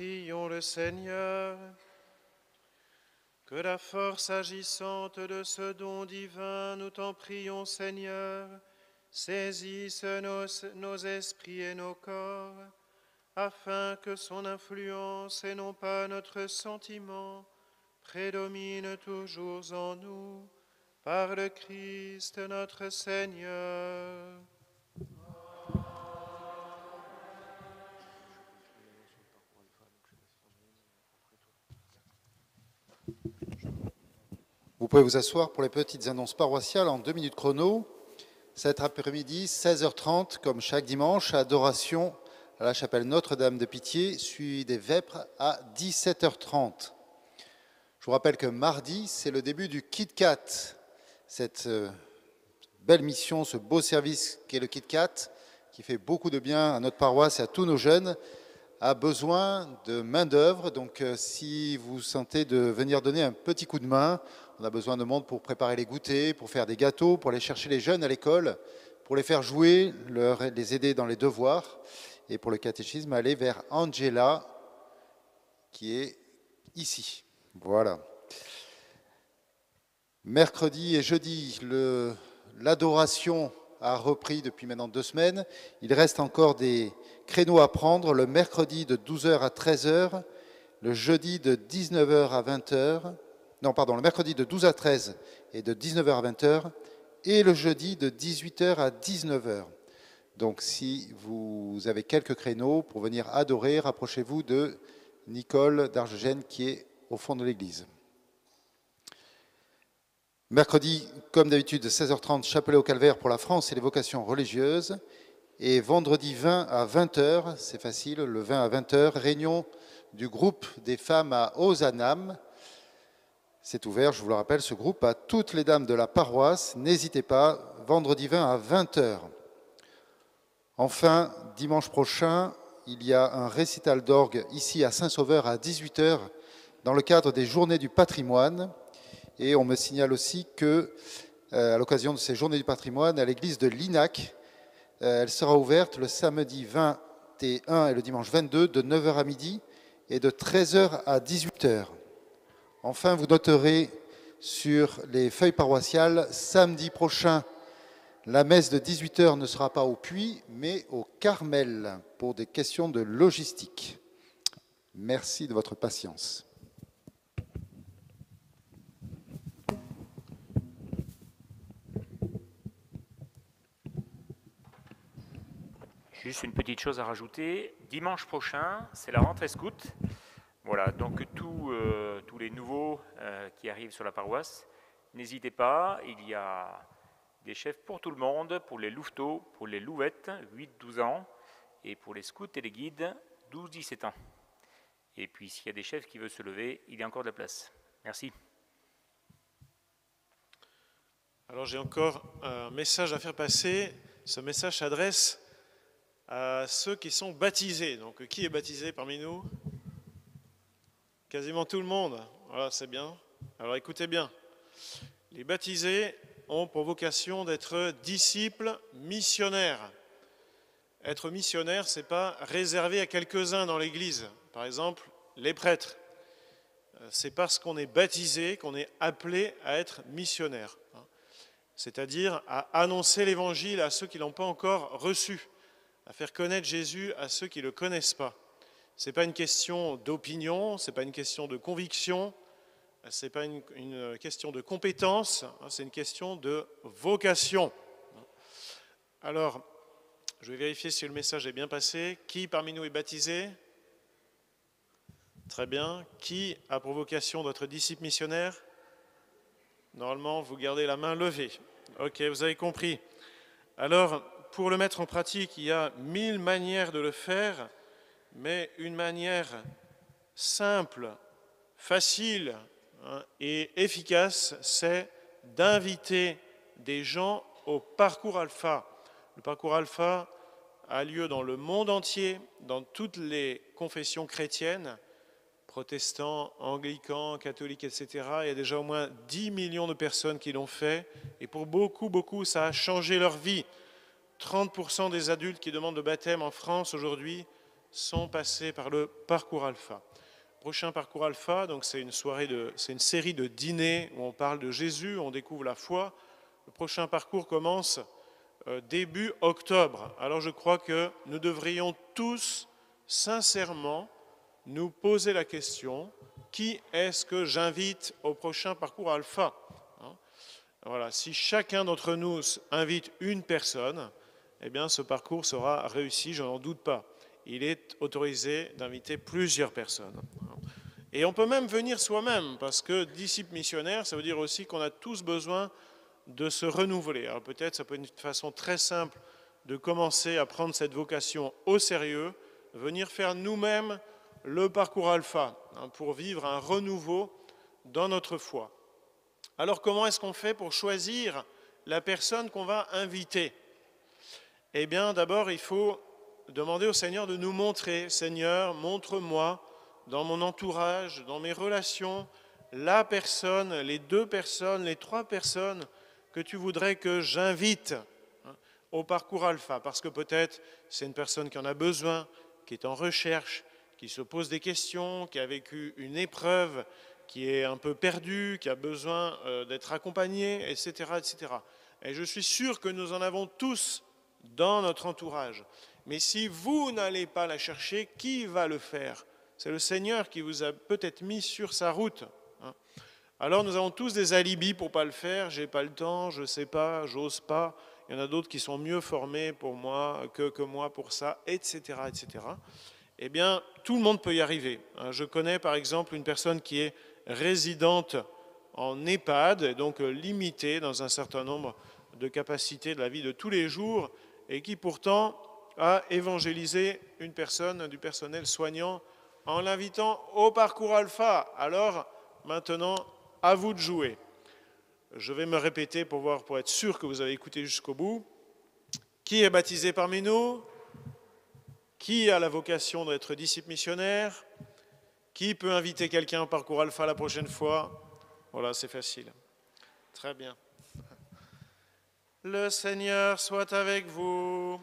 Prions le Seigneur. Que la force agissante de ce don divin, nous t'en prions, Seigneur, saisisse nos esprits et nos corps, afin que son influence et non pas notre sentiment prédomine toujours en nous, par le Christ notre Seigneur. Vous pouvez vous asseoir pour les petites annonces paroissiales en 2 minutes chrono. Cet après-midi, 16h30, comme chaque dimanche, adoration à la chapelle Notre-Dame de Pitié, suivi des vêpres à 17h30. Je vous rappelle que mardi, c'est le début du KitKat, cette belle mission, ce beau service qu'est le KitKat, qui fait beaucoup de bien à notre paroisse et à tous nos jeunes, a besoin de main-d'œuvre. Donc, si vous sentez de venir donner un petit coup de main, on a besoin de monde pour préparer les goûters, pour faire des gâteaux, pour aller chercher les jeunes à l'école, pour les faire jouer, les aider dans les devoirs. Et pour le catéchisme, aller vers Angela, qui est ici. Voilà. Mercredi et jeudi, l'adoration a repris depuis maintenant 2 semaines. Il reste encore des créneaux à prendre, le mercredi de 12h à 13h, le jeudi de 19h à 20h, le mercredi de 12 à 13 et de 19h à 20h, et le jeudi de 18h à 19h. Donc si vous avez quelques créneaux pour venir adorer, rapprochez-vous de Nicole d'Argegène qui est au fond de l'église. Mercredi, comme d'habitude, 16h30, chapelet au calvaire pour la France et les vocations religieuses. Et vendredi 20 à 20h, c'est facile, le 20 à 20h, réunion du groupe des femmes à Ozanam. C'est ouvert, je vous le rappelle, ce groupe à toutes les dames de la paroisse. N'hésitez pas, vendredi 20 à 20h. Enfin, dimanche prochain, il y a un récital d'orgue ici à Saint-Sauveur à 18h dans le cadre des Journées du patrimoine. Et on me signale aussi que, à l'occasion de ces Journées du patrimoine, à l'église de Linac, elle sera ouverte le samedi 21 et le dimanche 22 de 9h à midi et de 13h à 18h. Enfin, vous noterez sur les feuilles paroissiales, samedi prochain, la messe de 18h ne sera pas au Puy, mais au Carmel, pour des questions de logistique. Merci de votre patience. Juste une petite chose à rajouter. Dimanche prochain, c'est la rentrée scout. Voilà, donc tous les nouveaux qui arrivent sur la paroisse, n'hésitez pas, il y a des chefs pour tout le monde, pour les louveteaux, pour les louvettes, 8-12 ans, et pour les scouts et les guides, 12-17 ans. Et puis s'il y a des chefs qui veulent se lever, il y a encore de la place. Merci. Alors j'ai encore un message à faire passer. Ce message s'adresse à ceux qui sont baptisés. Donc qui est baptisé parmi nous? Quasiment tout le monde. Voilà, c'est bien. Alors écoutez bien. Les baptisés ont pour vocation d'être disciples missionnaires. Être missionnaire, ce n'est pas réservé à quelques-uns dans l'Église. Par exemple, les prêtres. C'est parce qu'on est baptisé qu'on est appelé à être missionnaire. C'est-à-dire à annoncer l'Évangile à ceux qui ne l'ont pas encore reçu, à faire connaître Jésus à ceux qui ne le connaissent pas. Ce n'est pas une question d'opinion, ce n'est pas une question de conviction, ce n'est pas une question de compétence, c'est une question de vocation. Alors, je vais vérifier si le message est bien passé. Qui parmi nous est baptisé? Très bien. Qui a pour vocation d'être disciple missionnaire? Normalement, vous gardez la main levée. Ok, vous avez compris. Alors, pour le mettre en pratique, il y a 1000 manières de le faire, mais une manière simple, facile et efficace, c'est d'inviter des gens au parcours Alpha. Le parcours Alpha a lieu dans le monde entier, dans toutes les confessions chrétiennes, protestants, anglicans, catholiques, etc. Il y a déjà au moins 10 millions de personnes qui l'ont fait, et pour beaucoup, ça a changé leur vie. 30% des adultes qui demandent le baptême en France aujourd'hui sont passés par le parcours alpha. Prochain parcours alpha, donc c'est une série de dîners où on parle de Jésus, on découvre la foi. Le prochain parcours commence début octobre. Alors je crois que nous devrions tous sincèrement nous poser la question, qui est-ce que j'invite au prochain parcours alpha? Voilà, si chacun d'entre nous invite une personne, eh bien ce parcours sera réussi, je n'en doute pas. Il est autorisé d'inviter plusieurs personnes. Et on peut même venir soi-même, parce que disciple missionnaire, ça veut dire aussi qu'on a tous besoin de se renouveler. Alors peut-être ça peut être une façon très simple de commencer à prendre cette vocation au sérieux, venir faire nous-mêmes le parcours alpha, pour vivre un renouveau dans notre foi. Alors comment est-ce qu'on fait pour choisir la personne qu'on va inviter? Eh bien d'abord il faut demander au Seigneur de nous montrer. Seigneur, montre-moi dans mon entourage, dans mes relations, la personne, les 2 personnes, les 3 personnes que tu voudrais que j'invite au parcours alpha. Parce que peut-être c'est une personne qui en a besoin, qui est en recherche, qui se pose des questions, qui a vécu une épreuve, qui est un peu perdue, qui a besoin d'être accompagnée, etc., etc. Et je suis sûr que nous en avons tous dans notre entourage. Mais si vous n'allez pas la chercher, qui va le faire? C'est le Seigneur qui vous a peut-être mis sur sa route. Alors nous avons tous des alibis pour ne pas le faire. J'ai pas le temps, je ne sais pas, j'ose pas. Il y en a d'autres qui sont mieux formés pour moi que moi pour ça, etc., etc. Eh bien, tout le monde peut y arriver. Je connais par exemple une personne qui est résidente en EHPAD, et donc limitée dans un certain nombre de capacités de la vie de tous les jours, et qui pourtant a évangélisé une personne du personnel soignant en l'invitant au parcours alpha. Alors, maintenant, à vous de jouer. Je vais me répéter pour être sûr que vous avez écouté jusqu'au bout. Qui est baptisé parmi nous? Qui a la vocation d'être disciple missionnaire? Qui peut inviter quelqu'un au parcours alpha la prochaine fois? Voilà, c'est facile. Très bien. Le Seigneur soit avec vous.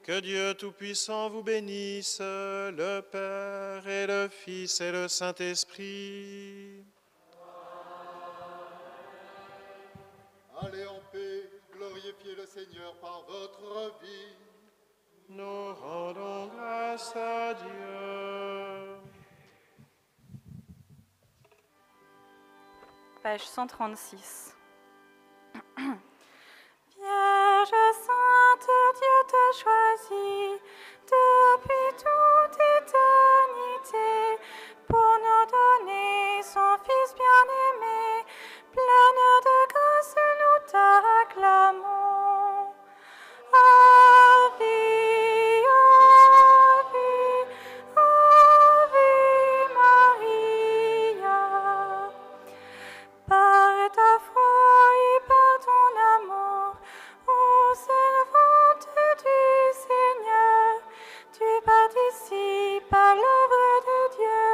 Que Dieu Tout-Puissant vous bénisse, le Père et le Fils et le Saint-Esprit. Allez en paix, glorifiez le Seigneur par votre vie. Nous rendons grâce à Dieu. Page 136. Vierge sainte, Dieu te choisit depuis toute éternité pour nous donner son Fils bien-aimé. Pleine de grâce, nous t'acclamons. Ave, Ave, Ave Maria. Par ta foi et par ton amour, ô servante du Seigneur, tu participes à l'œuvre de Dieu.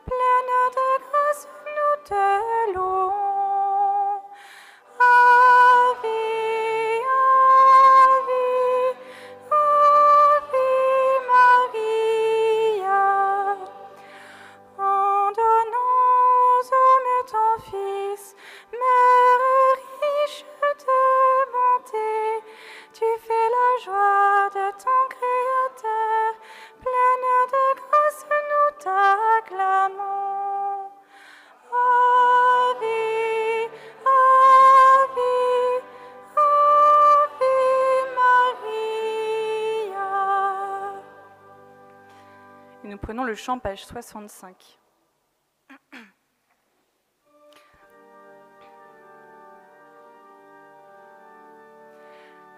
Pleine de grâce, nous te louons. Ave, Ave, Ave Maria. En donnant aux hommes ton Fils, Mère riche de bonté, tu fais la joie de ton Créateur. Pleine de grâce, nous t'acclamons. Ave, Ave, Ave Maria. Et nous prenons le chant page 65.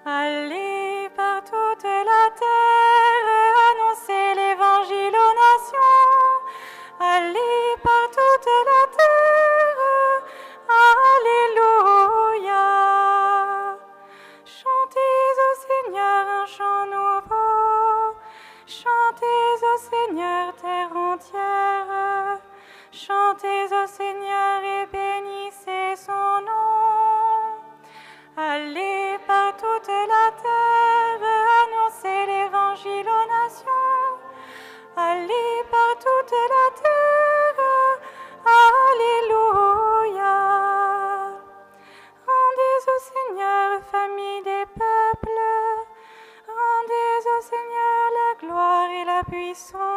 Allez par toute la terre, annoncer l'évangile aux nations. Allez par toute la terre, alléluia. Chantez au Seigneur un chant nouveau. Chantez au Seigneur terre entière. Chantez au Seigneur et bénissez son nom. Allez par toute la terre, puissant.